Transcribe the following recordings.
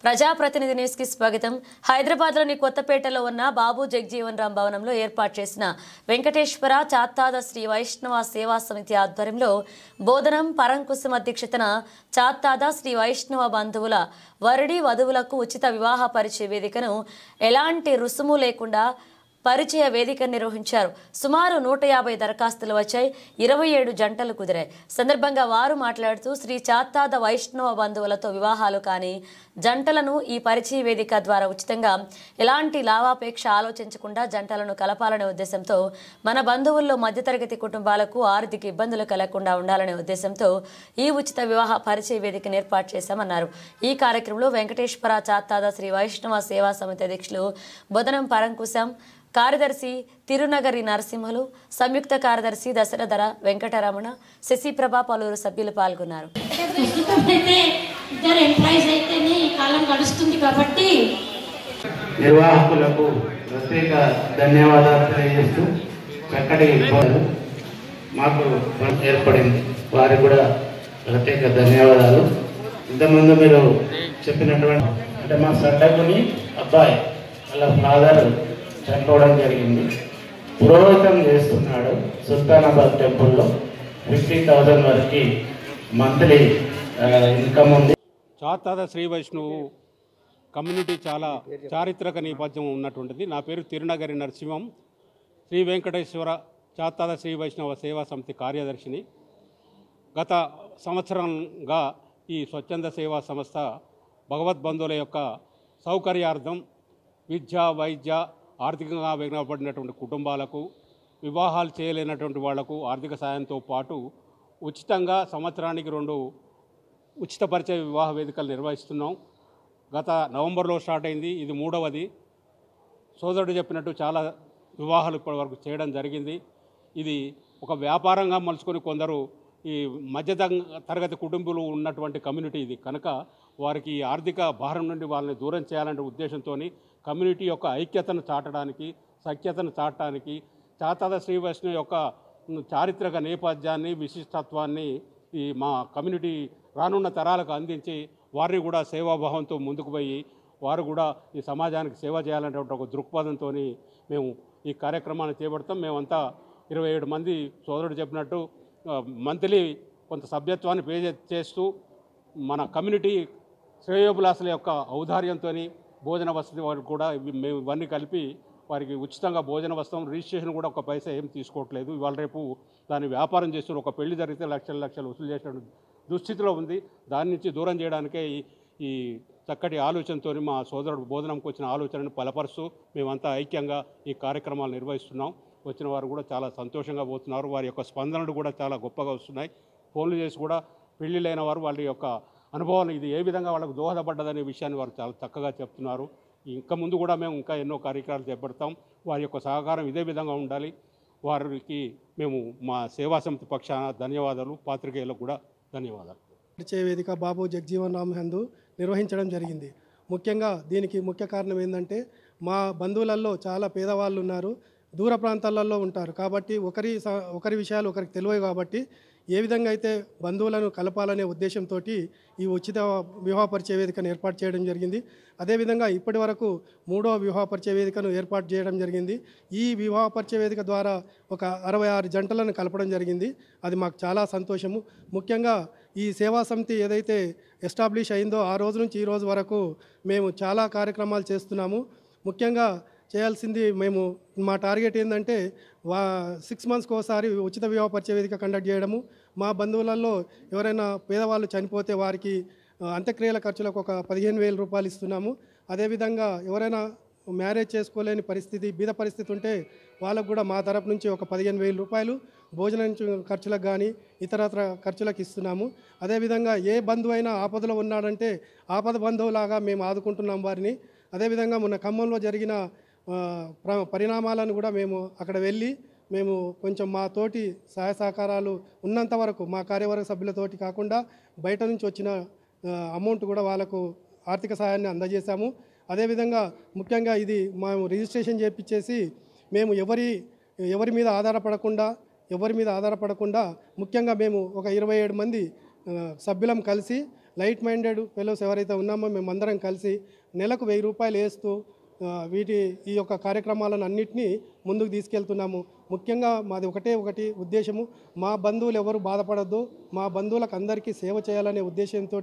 ప్రజాప్రతినిధి న్యూస్ కి స్వాగతం. హైదరాబాద్లోని కొత్తపేటలో ఉన్న బాబు జగజీవన్ రామ్ భవనంలో ఏర్పాటు చేసిన వెంకటేశ్వర చాత్తాద శ్రీ వైష్ణవ సేవా సమితి ఆధ్వర్యంలో బోధనం పరంకుశం అధ్యక్షతన చాత్తాద శ్రీ వైష్ణవ బంధువుల వరుడి వధువులకు ఉచిత వివాహ పరిచయ వేదికను ఎలాంటి రుసుము లేకుండా పరిచయ వేదిక నిర్వహించారు. సుమారు 150 దరఖాస్తులు వచ్చాయి. 27 జంటలు కుదిరాయి. సందర్భంగా వారు మాట్లాడుతూ శ్రీ చాత్తాద వైష్ణవ బంధువులతో వివాహాలు కానీ జంటలను ఈ పరిచయ వేదిక ద్వారా ఉచితంగా ఎలాంటి లాభాపేక్ష ఆలోచించకుండా జంటలను కలపాలనే ఉద్దేశంతో మన బంధువుల్లో మధ్యతరగతి కుటుంబాలకు ఆర్థిక ఇబ్బందులు కలగకుండా ఉండాలనే ఉద్దేశంతో ఈ ఉచిత వివాహ పరిచయ వేదికను ఏర్పాటు చేశామన్నారు. ఈ కార్యక్రమంలో వెంకటేశ్వర చాత్తాద శ్రీ వైష్ణవ సేవా సమితి అధ్యక్షులు బొదనం పరంకుశం, కార్యదర్శి తిరునగరి నరసింహులు, సంయుక్త కార్యదర్శి దశరథర వెంకటరమణ, శశిప్రభ పలువురు సభ్యులు పాల్గొన్నారు. నిర్వాహకులకు ప్రత్యేక ధన్యవాదాలు తెలియజేస్తూ చక్కటి మాకు ఏర్పడింది, వారికి కూడా ప్రత్యేక ధన్యవాదాలు. ఇంతకుముందు మీరు చెప్పినటువంటి అంటే మా సడ్డకుని అబ్బాయి వాళ్ళ ఫాదర్ చనిపోవడం జరిగింది. పురోహితం చేస్తున్నాడు. సుల్తానాబాద్ టెంపుల్లో 50,000 వరకు మంత్లీ ఇన్కమ్ ఉంది. చాత్తాద శ్రీ వైష్ణవు కమ్యూనిటీ చాలా చారిత్రక నేపథ్యం ఉన్నటువంటిది. నా పేరు తిరునగరి నరసింహం, శ్రీ వెంకటేశ్వర చాత్తాద శ్రీ వైష్ణవ సేవా సమితి కార్యదర్శిని. గత సంవత్సరంగా ఈ స్వచ్ఛంద సేవా సంస్థ భగవద్బంధువుల యొక్క సౌకర్యార్థం విద్య, వైద్య, ఆర్థికంగా వెనుకబడినటువంటి కుటుంబాలకు, వివాహాలు చేయలేనటువంటి వాళ్లకు ఆర్థిక సాయంతో పాటు ఉచితంగా సంవత్సరానికి 2 ఉచిత పరిచయ వివాహ వేదికలు నిర్వహిస్తున్నాం. గత నవంబర్లో స్టార్ట్ అయింది, ఇది 3వది. సోదరుడు చెప్పినట్టు చాలా వివాహాలు ఇప్పటివరకు చేయడం జరిగింది. ఇది ఒక వ్యాపారంగా మలుచుకొని కొందరు ఈ మధ్య తరగతి కుటుంబాలు ఉన్నటువంటి కమ్యూనిటీ ఇది కనుక వారికి ఆర్థిక భారం నుండి వాళ్ళని దూరం చేయాలనే ఉద్దేశంతో కమ్యూనిటీ యొక్క ఐక్యతను చాటడానికి, సఖ్యతను చాటడానికి, చాత్తాద శ్రీ వైష్ణవ యొక్క చారిత్రక నేపథ్యాన్ని, విశిష్టత్వాన్ని ఈ మా కమ్యూనిటీ రానున్న తరాలకు అందించి వారిని కూడా సేవాభావంతో ముందుకు పోయి వారు కూడా ఈ సమాజానికి సేవ చేయాలనేటువంటి ఒక దృక్పథంతో మేము ఈ కార్యక్రమాన్ని చేపడతాం. మేమంతా 27 మంది సోదరుడు చెప్పినట్టు మంత్లీ కొంత సభ్యత్వాన్ని పే చేస్తూ మన కమ్యూనిటీ శ్రేయోభిలాసుల యొక్క ఔదార్యంతో భోజన వసతి వారికి కూడా మేము ఇవన్నీ కలిపి వారికి ఉచితంగా భోజన వస్త్రం, రిజిస్ట్రేషన్ కూడా ఒక పైసా ఏం తీసుకోవట్లేదు. ఇవాళ రేపు దాన్ని వ్యాపారం చేస్తున్న ఒక పెళ్లి జరిగితే లక్షలు వసూలు చేసిన దుస్థితిలో ఉంది. దాని నుంచి దూరం చేయడానికే ఈ చక్కటి ఆలోచనతో మా సోదరుడు బోధనంకి వచ్చిన ఆలోచనను బలపరుస్తూ మేమంతా ఐక్యంగా ఈ కార్యక్రమాలు నిర్వహిస్తున్నాం. వచ్చిన వారు కూడా చాలా సంతోషంగా పోతున్నారు. వారి యొక్క స్పందనలు కూడా చాలా గొప్పగా వస్తున్నాయి. ఫోన్లు చేసి కూడా పెళ్లిళ్ళైన వారు వాళ్ళ యొక్క అనుభవాలు ఇది ఏ విధంగా వాళ్ళకు దోహదపడ్డదనే విషయాన్ని వారు చాలా చక్కగా చెప్తున్నారు. ఇంకా ముందు కూడా మేము ఇంకా ఎన్నో కార్యక్రమాలు చేపడతాం. వారి యొక్క సహకారం ఇదే విధంగా ఉండాలి. వారికి మేము మా సేవా సమితి పక్షాన ధన్యవాదాలు, పాత్రికేయులకు కూడా ధన్యవాదాలు. పరిచయ వేదిక బాబు జగజీవన్ రామ్ నందు నిర్వహించడం జరిగింది. ముఖ్యంగా దీనికి ముఖ్య కారణం ఏంటంటే మా బంధువులలో చాలా పేదవాళ్ళు ఉన్నారు, దూర ప్రాంతాలలో ఉంటారు. కాబట్టి ఒకరి విషయాలు ఒకరికి తెలియవు. కాబట్టి ఏ విధంగా అయితే బంధువులను కలపాలనే ఉద్దేశంతో ఈ ఉచిత వివాహ పరిచయ వేదికను ఏర్పాటు చేయడం జరిగింది. అదేవిధంగా ఇప్పటి వరకు 3వ వివాహ పరిచయ వేదికను ఏర్పాటు చేయడం జరిగింది. ఈ వివాహ పరిచయ వేదిక ద్వారా ఒక 66 జంటలను కలపడం జరిగింది. అది మాకు చాలా సంతోషము. ముఖ్యంగా ఈ సేవా సమితి ఏదైతే ఎస్టాబ్లిష్ అయిందో ఆ రోజు నుంచి ఈ రోజు వరకు మేము చాలా కార్యక్రమాలు చేస్తున్నాము. ముఖ్యంగా చేయాల్సింది మా టార్గెట్ ఏంటంటే 6 మంత్స్కి ఒకసారి ఉచిత వివాహ పరిచయ వేదిక కండక్ట్ చేయడము. మా బంధువులలో ఎవరైనా పేదవాళ్ళు చనిపోతే వారికి అంత్యక్రియల ఖర్చులకు ఒక 15,000 రూపాయలు ఇస్తున్నాము. అదేవిధంగా ఎవరైనా మ్యారేజ్ చేసుకోలేని పరిస్థితి, బీద పరిస్థితి ఉంటే వాళ్ళకు కూడా మా తరపు నుంచి ఒక 15,000 రూపాయలు భోజనం ఖర్చులకు కానీ ఇతరత్ర ఖర్చులకు ఇస్తున్నాము. అదేవిధంగా ఏ బంధువు అయినా ఆపదలో ఉన్నాడంటే ఆపద బంధువులాగా మేము ఆదుకుంటున్నాం వారిని. అదేవిధంగా మొన్న ఖమ్మంలో జరిగిన పరిణామాలను కూడా మేము అక్కడ వెళ్ళి మేము కొంచెం మా తోటి సహాయ సహకారాలు ఉన్నంత వరకు మా కార్యవర్గ సభ్యులతోటి కాకుండా బయట నుంచి వచ్చిన అమౌంట్ కూడా వాళ్ళకు ఆర్థిక సహాయాన్ని అందజేశాము. అదేవిధంగా ముఖ్యంగా ఇది మేము రిజిస్ట్రేషన్ చేయించేసి మేము ఎవరి మీద ఆధారపడకుండా ముఖ్యంగా మేము ఒక 27 మంది సభ్యులం కలిసి లైట్ మైండెడ్ ఫెలోస్ ఎవరైతే ఉన్నామో మేమందరం కలిసి నెలకు 1000 రూపాయలు వేస్తూ ఈ యొక్క కార్యక్రమాలను అన్నింటినీ ముందుకు తీసుకెళ్తున్నాము. ముఖ్యంగా మాది ఒకటి ఉద్దేశము, మా బంధువులు ఎవరు బాధపడద్దు, మా బంధువులకు అందరికీ సేవ చేయాలనే ఉద్దేశంతో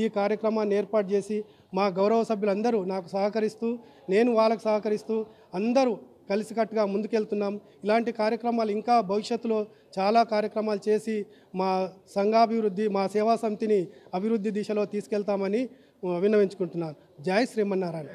ఈ కార్యక్రమాన్ని ఏర్పాటు చేసి మా గౌరవ సభ్యులందరూ నాకు సహకరిస్తూ, నేను వాళ్ళకు సహకరిస్తూ అందరూ కలిసికట్టుగా ముందుకెళ్తున్నాం. ఇలాంటి కార్యక్రమాలు ఇంకా భవిష్యత్తులో చాలా కార్యక్రమాలు చేసి మా సంఘాభివృద్ధి, మా సేవా సమితిని అభివృద్ధి దిశలో తీసుకెళ్తామని విన్నవించుకుంటున్నాను. జై శ్రీమన్నారాయణ.